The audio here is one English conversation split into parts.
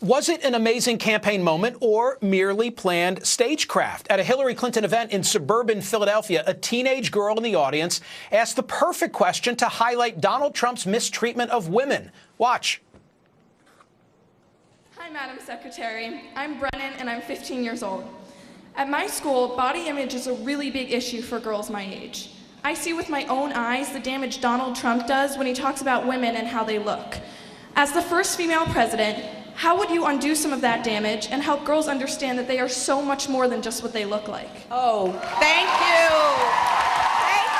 Was it an amazing campaign moment or merely planned stagecraft? At a Hillary Clinton event in suburban Philadelphia, a teenage girl in the audience asked the perfect question to highlight Donald Trump's mistreatment of women. Watch. Hi, Madam Secretary. I'm Brennan, and I'm 15 years old. At my school, body image is a really big issue for girls my age. I see with my own eyes the damage Donald Trump does when he talks about women and how they look. As the first female president, how would you undo some of that damage and help girls understand that they are so much more than just what they look like? Oh, thank you. Thank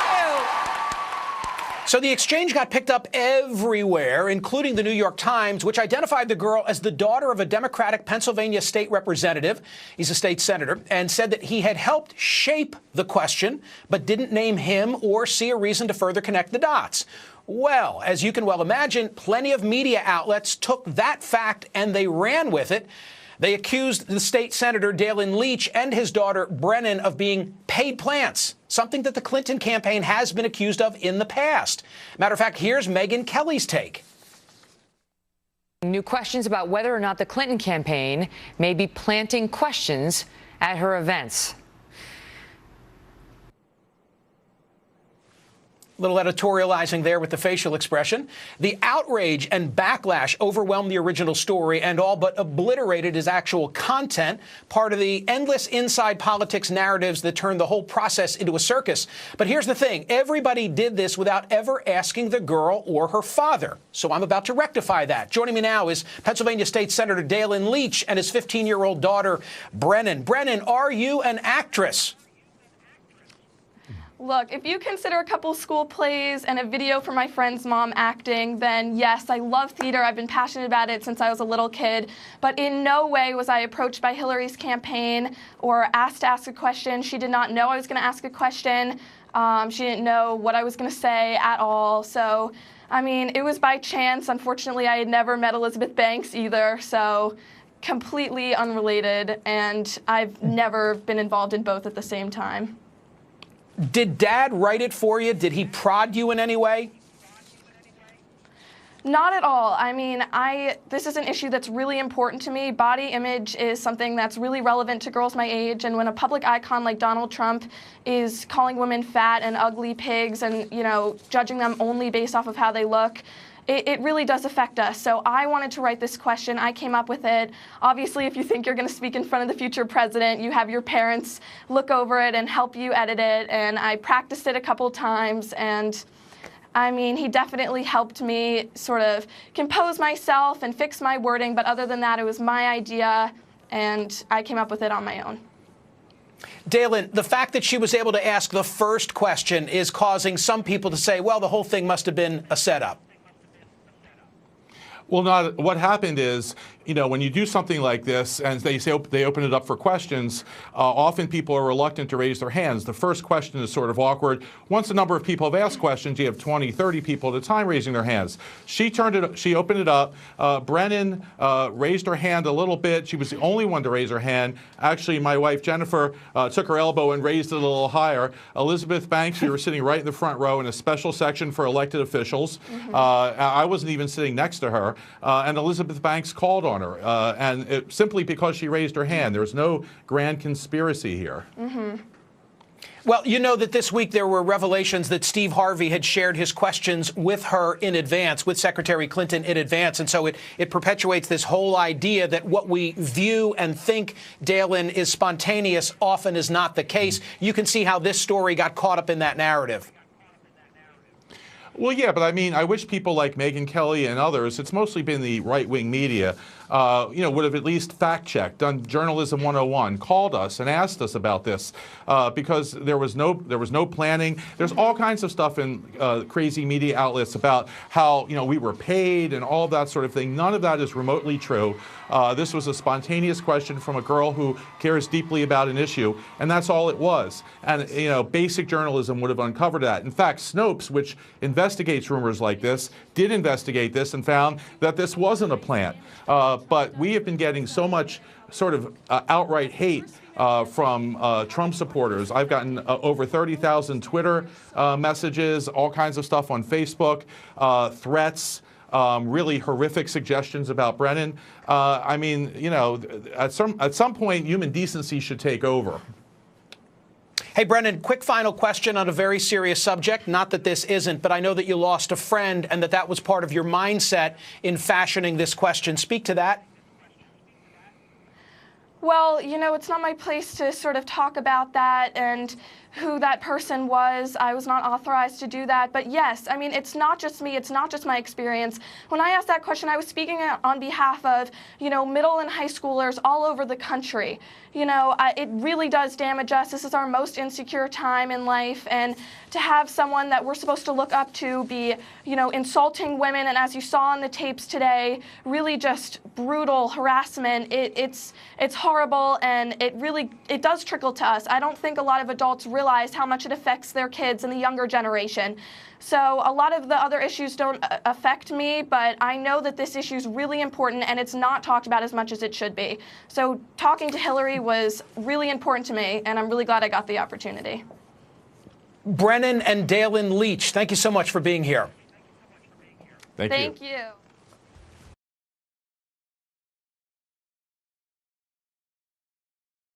you. So the exchange got picked up everywhere, including the New York Times, which identified the girl as the daughter of a Democratic Pennsylvania state representative. He's a state senator, and said that he had helped shape the question, but didn't name him or see a reason to further connect the dots. Well, as you can well imagine, plenty of media outlets took that fact and they ran with it. They accused the state senator, Dalen Leach, and his daughter, Brennan, of being paid plants, something that the Clinton campaign has been accused of in the past. Matter of fact, here's Megyn Kelly's take. New questions about whether or not the Clinton campaign may be planting questions at her events. Little editorializing there with the facial expression. The outrage and backlash overwhelmed the original story and all but obliterated his actual content, part of the endless inside politics narratives that turned the whole process into a circus. But here's the thing. Everybody did this without ever asking the girl or her father. So I'm about to rectify that. Joining me now is Pennsylvania State Senator Dalen Leach and his 15-year-old daughter, Brennan. Brennan, are you an actress? Look, if you consider a couple school plays and a video for my friend's mom acting, then yes, I love theater. I've been passionate about it since I was a little kid. But in no way was I approached by Hillary's campaign or asked to ask a question. She did not know I was going to ask a question. She didn't know what I was going to say at all. So, I mean, it was by chance. Unfortunately, I had never met Elizabeth Banks either. So completely unrelated. And I've never been involved in both at the same time. Did Dad write it for you? Did he prod you in any way? Not at all. I mean, this is an issue that's really important to me. Body image is something that's really relevant to girls my age, and when a public icon like Donald Trump is calling women fat and ugly pigs and, you know, judging them only based off of how they look, it really does affect us. So I wanted to write this question. I came up with it. Obviously, if you think you're going to speak in front of the future president, you have your parents look over it and help you edit it. And I practiced it a couple times. And I mean, he definitely helped me sort of compose myself and fix my wording. But other than that, it was my idea, and I came up with it on my own. Dalen, the fact that she was able to ask the first question is causing some people to say, well, the whole thing must have been a setup. Well, what happened is, you know, when you do something like this and they say they open it up for questions, often people are reluctant to raise their hands. The first question is sort of awkward. Once a number of people have asked questions, you have 20, 30 people at a time raising their hands. She opened it up. Brennan raised her hand a little bit. She was the only one to raise her hand. Actually, my wife, Jennifer, took her elbow and raised it a little higher. Elizabeth Banks, we were sitting right in the front row in a special section for elected officials. I wasn't even sitting next to her. And Elizabeth Banks called on her, and simply because she raised her hand. There's no grand conspiracy here. Well, you know that this week there were revelations that Steve Harvey had shared his questions with her in advance, with Secretary Clinton in advance. And so it perpetuates this whole idea that what we view and think, Dalen, is spontaneous often is not the case. You can see how this story got caught up in that narrative. Well, yeah, but I mean, I wish people like Megyn Kelly and others, it's mostly been the right-wing media, would have at least fact-checked, done Journalism 101, called us and asked us about this, because there was no planning. There's all kinds of stuff in crazy media outlets about how, you know, we were paid and all that sort of thing. None of that is remotely true. This was a spontaneous question from a girl who cares deeply about an issue, and that's all it was. And, you know, basic journalism would have uncovered that. In fact, Snopes, which investigates rumors like this, did investigate this and found that this wasn't a plant. But we have been getting so much sort of outright hate from Trump supporters. I've gotten over 30,000 Twitter messages, all kinds of stuff on Facebook, threats. really horrific suggestions about Brennan. I mean, you know, at some point, human decency should take over. Hey, Brennan, quick final question on a very serious subject. Not that this isn't, but I know that you lost a friend and that was part of your mindset in fashioning this question. Speak to that. Well, you know, it's not my place to sort of talk about that and who that person was. I was not authorized to do that. But yes, I mean, it's not just me. It's not just my experience. When I asked that question, I was speaking on behalf of, you know, middle and high schoolers all over the country. You know, it really does damage us. This is our most insecure time in life. And to have someone that we're supposed to look up to be, you know, insulting women, and as you saw on the tapes today, really just brutal harassment, it's horrible, and it does trickle to us. I don't think a lot of adults realize how much it affects their kids and the younger generation. So a lot of the other issues don't affect me, but I know that this issue is really important, and it's not talked about as much as it should be. So talking to Hillary was really important to me, and I'm really glad I got the opportunity. Brennan and Dalen Leach, thank you so much for being here. Thank you. Thank you.